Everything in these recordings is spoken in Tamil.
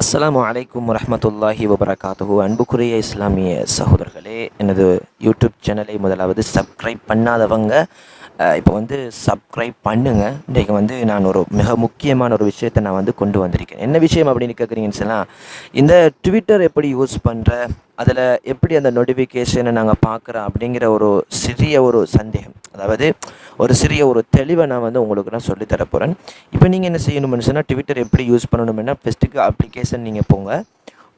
அஸ்ஸலாமு அலைக்கும் வரஹ்மத்துல்லாஹி வபரகாத்துஹு. அன்புக்குரிய இஸ்லாமிய சகோதரர்களே, எனது யூடியூப் சேனலை முதலாவது சப்ஸ்கிரைப் பண்ணாதவங்க இப்போ வந்து சப்ஸ்கிரைப் பண்ணுங்க. இன்றைக்கு வந்து நான் ஒரு மிக முக்கியமான ஒரு விஷயத்தை நான் வந்து கொண்டு வந்திருக்கேன். என்ன விஷயம் அப்படின்னு கேட்குறீங்கன்னு சொன்னால், இந்த ட்விட்டர் எப்படி யூஸ் பண்ணுற, அதில் எப்படி அந்த நோட்டிஃபிகேஷனை நாங்கள் பார்க்குறோம் அப்படிங்கிற ஒரு சிறிய ஒரு சந்தேகம், அதாவது ஒரு சிறிய ஒரு தெளிவை நான் வந்து உங்களுக்கு நான் சொல்லித்தர போகிறேன். இப்போ நீங்கள் என்ன செய்யணும்னு சொன்னால், ட்விட்டர் எப்படி யூஸ் பண்ணணும்னா ஃபஸ்ட்டுக்கு அப்ளிகேஷன் நீங்கள் போங்க.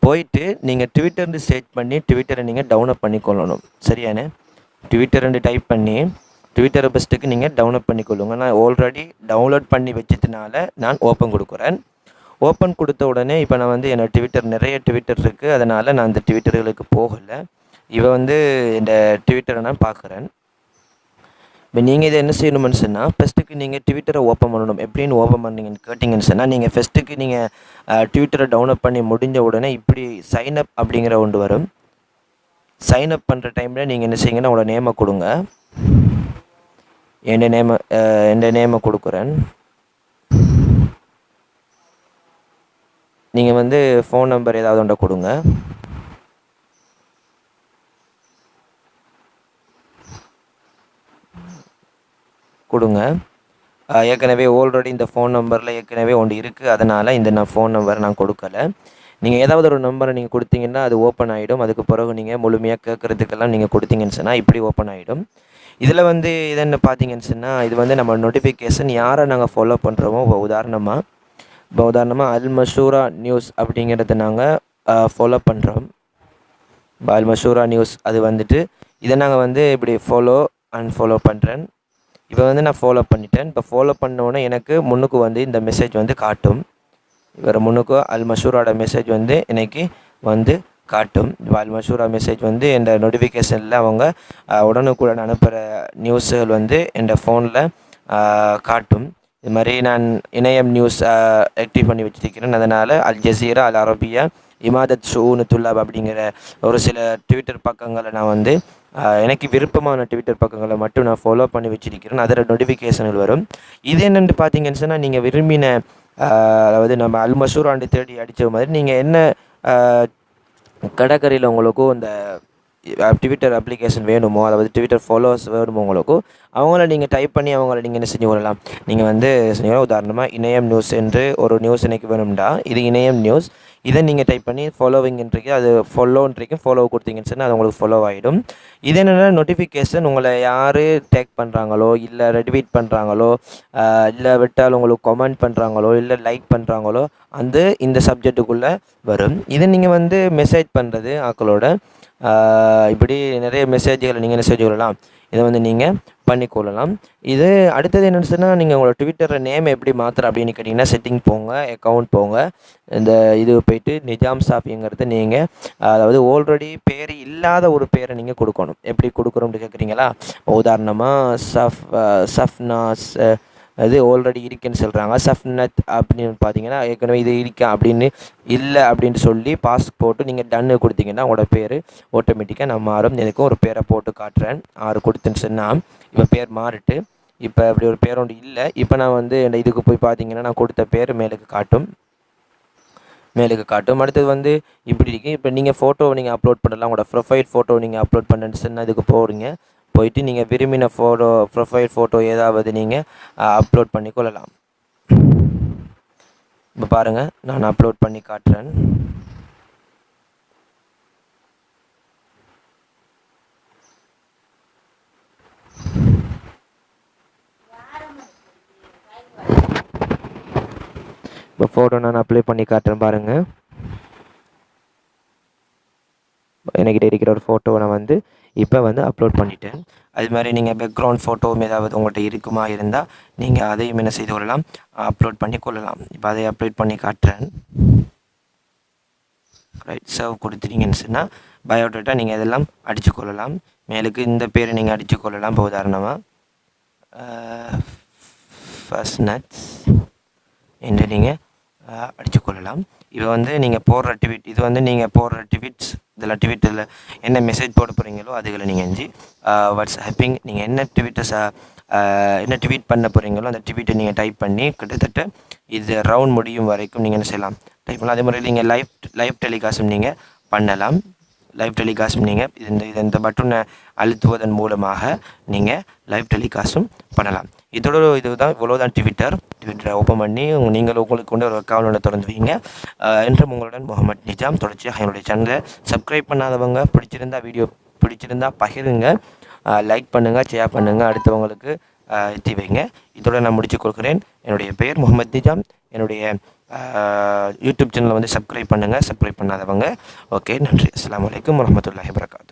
போயிட்டு நீங்கள் ட்விட்டர்னு சர்ச் பண்ணி ட்விட்டரை நீங்கள் டவுன்லோட் பண்ணிக்கொள்ளணும். சரியானே? ட்விட்டர்னு டைப் பண்ணி ட்விட்டரை ஃபஸ்ட்டுக்கு நீங்கள் டவுன்லோட் பண்ணிக்கொள்ளுங்க. நான் ஆல்ரெடி டவுன்லோட் பண்ணி வச்சதுனால நான் ஓப்பன் கொடுக்குறேன். ஓப்பன் கொடுத்த உடனே இப்போ நான் வந்து என்னோடய ட்விட்டர் நிறைய ட்விட்டர் இருக்குது, அதனால் நான் அந்த ட்விட்டர்களுக்கு போகலை. இவ வந்து இந்த ட்விட்டரை நான் பார்க்குறேன். இப்போ நீங்கள் இதை என்ன செய்யணும்னு சொன்னால், ஃபஸ்ட்டுக்கு நீங்கள் ட்விட்டரை ஓப்பன் பண்ணணும். எப்படின்னு ஓப்பன் பண்ணீங்கன்னு கேட்டிங்கன்னு சொன்னால், நீங்கள் ஃபஸ்ட்டுக்கு நீங்கள் ட்விட்டரை டவுன்லோட் பண்ணி முடிஞ்ச உடனே இப்படி சைன் அப் அப்படிங்கிற ஒன்று வரும். சைன் அப் பண்ணுற டைமில் நீங்கள் என்ன செய்யுங்கன்னா, உங்களோட நேமை கொடுங்க. என் நேமை கொடுக்குறேன். நீங்கள் வந்து ஃபோன் நம்பர் ஏதாவது ஒன்றை கொடுங்க. ஏற்கனவே ஆல்ரெடி இந்த ஃபோன் நம்பரில் ஏற்கனவே ஒன்று இருக்குது, அதனால் இந்த நான் ஃபோன் நம்பரை நான் கொடுக்கலை. நீங்கள் ஏதாவது ஒரு நம்பரை நீங்கள் கொடுத்தீங்கன்னா அது ஓப்பன் ஆகிடும். அதுக்கு பிறகு நீங்கள் முழுமையாக கேட்குறதுக்கெல்லாம் நீங்கள் கொடுத்தீங்கன்னு சொன்னால் இப்படி ஓப்பன் ஆகிடும். இதில் வந்து இது என்ன பார்த்தீங்கன்னு சொன்னால், இது வந்து நம்ம நோட்டிஃபிகேஷன் யாரை நாங்கள் ஃபாலோ பண்ணுறோமோ, உதாரணமாக அல் மஷூரா நியூஸ் அப்படிங்கிறத நாங்கள் ஃபாலோ பண்ணுறோம். அல் மஷூரா நியூஸ் அது வந்துட்டு இதை நாங்கள் வந்து இப்படி அன்ஃபாலோ பண்ணுறேன். இப்போ வந்து நான் ஃபாலோ பண்ணிட்டேன். இப்போ ஃபாலோ பண்ணோன்னே எனக்கு முன்னுக்கு வந்து இந்த மெசேஜ் வந்து காட்டும். இவர் முன்னுக்கு அல் மஷூரோட மெசேஜ் வந்து எனக்கு வந்து காட்டும். இப்போ அல் மஷூரா மெசேஜ் வந்து என் நோட்டிஃபிகேஷனில் அவங்க உடனுக்குடன் அனுப்புகிற நியூஸுகள் வந்து என் ஃபோனில் காட்டும். இது மாதிரி நான் இணையம் நியூஸ் ஆக்டிவ் பண்ணி வச்சுருக்கிறேன். அதனால் அல் ஜசீரா, அல் அரபியா, இமாதத் ஷூனு துல்லாப் அப்படிங்கிற ஒரு சில ட்விட்டர் பக்கங்களை நான் வந்து எனக்கு விருப்பமான ட்விட்டர் பக்கங்களை மட்டும் நான் ஃபாலோ பண்ணி வச்சுருக்கிறேன். அதில் நோட்டிஃபிகேஷன்கள் வரும். இது என்னென்னு பார்த்தீங்கன்னு சொன்னால், நீங்கள் விரும்பின அதாவது நம்ம அல் மஷூராண்டு தேடி அடித்த மாதிரி நீங்கள் என்ன கடற்கரையில் உங்களுக்கும் இந்த ட்விட்டர் அப்ளிகேஷன் வேணுமோ, அதாவது ட்விட்டர் ஃபாலோவர்ஸ் வேணுமோ உங்களுக்கும், அவங்கள நீங்கள் டைப் பண்ணி அவங்கள நீங்கள் என்ன செஞ்சு கொள்ளலாம். நீங்கள் வந்து உதாரணமாக இணையம் நியூஸ் என்று ஒரு நியூஸ் எனக்கு வேணும்டா, இது இணையம் நியூஸ், இதை நீங்கள் டைப் பண்ணி ஃபாலோவிங்ன்றிருக்கு, அது ஃபாலோ கொடுத்தீங்கன்னு சொன்னால் அது உங்களுக்கு ஃபாலோ ஆகிடும். இது என்னென்னா நோட்டிஃபிகேஷன் உங்களை யார் டேக் பண்ணுறாங்களோ, இல்லை ரெட்வீட் பண்ணுறாங்களோ, இல்லை விட்டால் உங்களுக்கு கமெண்ட் பண்ணுறாங்களோ, இல்லை லைக் பண்ணுறாங்களோ அந்த இந்த சப்ஜெக்ட்டுக்குள்ளே வரும். இதை நீங்கள் வந்து மெசேஜ் பண்ணுறது ஆக்களோட இப்படி நிறைய மெசேஜ்களை நீங்கள் என்ன செஞ்சு கொள்ளலாம், இதை வந்து நீங்கள் பண்ணிக்கொள்ளலாம். இது அடுத்தது என்னென்னு சொன்னால், நீங்கள் உங்களோட ட்விட்டரை நேம் எப்படி மாற்றுற அப்படின்னு கேட்டிங்கன்னா, செட்டிங் போங்க, அக்கௌண்ட் போங்க, இந்த இது போய்ட்டு நிஜாம் சாஃபிங்கிறது நீங்கள் அதாவது ஆல்ரெடி பேர் இல்லாத ஒரு பேரை நீங்கள் கொடுக்கணும். எப்படி கொடுக்குறோம்னு கேட்குறீங்களா? உதாரணமாக சஃப்னாஸ் அது ஆல்ரெடி இருக்குன்னு சொல்கிறாங்க. சஃப்னத் அப்படின்னு பார்த்தீங்கன்னா ஏற்கனவே இது இருக்கா அப்படின்னு இல்லை அப்படின்னு சொல்லி பாஸ் போட்டு நீங்கள் டன்னு கொடுத்தீங்கன்னா உங்களோட பேர் ஆட்டோமேட்டிக்காக நான் மாறும். எனக்கும் ஒரு பேரை போட்டு காட்டுறேன். 6 கொடுத்துன்னு சொன்னால் இப்போ பேர் மாறிட்டு இப்போ அப்படி ஒரு பேர் ஒன்று இல்லை. இப்போ நான் வந்து இந்த இதுக்கு போய் பார்த்தீங்கன்னா நான் கொடுத்த பேர் மேலுக்கு காட்டும். அடுத்தது வந்து இப்படி இருக்குது. இப்போ நீங்கள் ஃபோட்டோவை நீங்கள் அப்லோட் பண்ணலாம். உங்களோட ப்ரொஃபைல் ஃபோட்டோ நீங்கள் அப்லோட் பண்ணுன்னு சொன்னால் இதுக்கு போகிறீங்க. போயிட்டு நீங்கள் விரும்பின ப்ரொஃபைல் ஃபோட்டோ ஏதாவது நீங்கள் அப்லோட் பண்ணி கொள்ளலாம். இப்போ பாருங்கள், நான் அப்லோட் பண்ணி காட்டுறேன். இப்போ ஃபோட்டோ நான் அப்ளை பண்ணி காட்டுறேன் பாருங்கள். என்கிட்ட இருக்கிற ஒரு ஃபோட்டோவை நான் வந்து இப்போ வந்து அப்லோட் பண்ணிட்டேன். அது மாதிரி நீங்கள் பேக்ரவுண்ட் ஃபோட்டோவும் ஏதாவது உங்கள்கிட்ட இருக்குமா இருந்தால் நீங்கள் அதையும் என்ன செய்து கொள்ளலாம், அப்லோட் பண்ணி கொள்ளலாம். இப்போ அதை அப்லோட் பண்ணி காட்டுறேன். ரைட், சர்வ் கொடுத்துட்டீங்கன்னு சொன்னால் பயோடேட்டா நீங்கள் இதெல்லாம் அடித்து கொள்ளலாம். மேலுக்கு இந்த பேரை நீங்கள் அடித்து கொள்ளலாம். இப்போ உதாரணமாக ஃபர்ஸ்ட் நட்ஸ் என்று நீங்கள் அடித்து கொள்ளலாம். இப்போ வந்து நீங்கள் போடுற ட்வீட், இது வந்து நீங்கள் போடுற ட்வீட்ஸ், இதில் ட்விட்டரில் என்ன மெசேஜ் போட போகிறீங்களோ அதுகளை நீங்கள் வாட்ஸ்அப்பிங் நீங்கள் என்ன ட்விட்டர்ஸ் என்ன ட்வீட் பண்ண போகிறீங்களோ அந்த ட்வீட்டை நீங்கள் டைப் பண்ணி கிட்டத்தட்ட இது ரவுண்ட் முடியும் வரைக்கும் நீங்கள் என்ன செய்யலாம், டைப் பண்ணலாம். அதே மாதிரி நீங்கள் லைவ் டெலிகாஸ்டும் நீங்கள் பண்ணலாம். லைவ் டெலிகாஸ்டும் நீங்கள் இந்த பட்டனை அழுத்துவதன் மூலமாக நீங்கள் லைவ் டெலிகாஸ்ட்டும் பண்ணலாம். இவ்வளோதான் ட்விட்டரை ஓப்பன் பண்ணி நீங்கள் உங்களுக்கு கொண்டு ஒரு அக்கௌண்ட்டை திறந்து வைங்க. என்றும் உங்களுடன் முகமது நிஜாம். தொடர்ச்சியாக என்னுடைய சேனலை சப்ஸ்கிரைப் பண்ணாதவங்க பிடிச்சிருந்தா பகிருங்க, லைக் பண்ணுங்கள், ஷேர் பண்ணுங்கள், அடுத்தவங்களுக்கு எத்தி வைங்க. இதோட நான் முடிச்சு கொடுக்குறேன். என்னுடைய பெயர் முகமது நிஜாம். என்னுடைய யூடியூப் சேனலை வந்து சப்ஸ்கிரைப் பண்ணுங்கள், சப்ஸ்கிரைப் பண்ணாதவங்க. ஓகே, நன்றி. அஸ்ஸலாமு அலைக்கும் வரஹ்மத்துல்லாஹி வபரகாத்துஹு.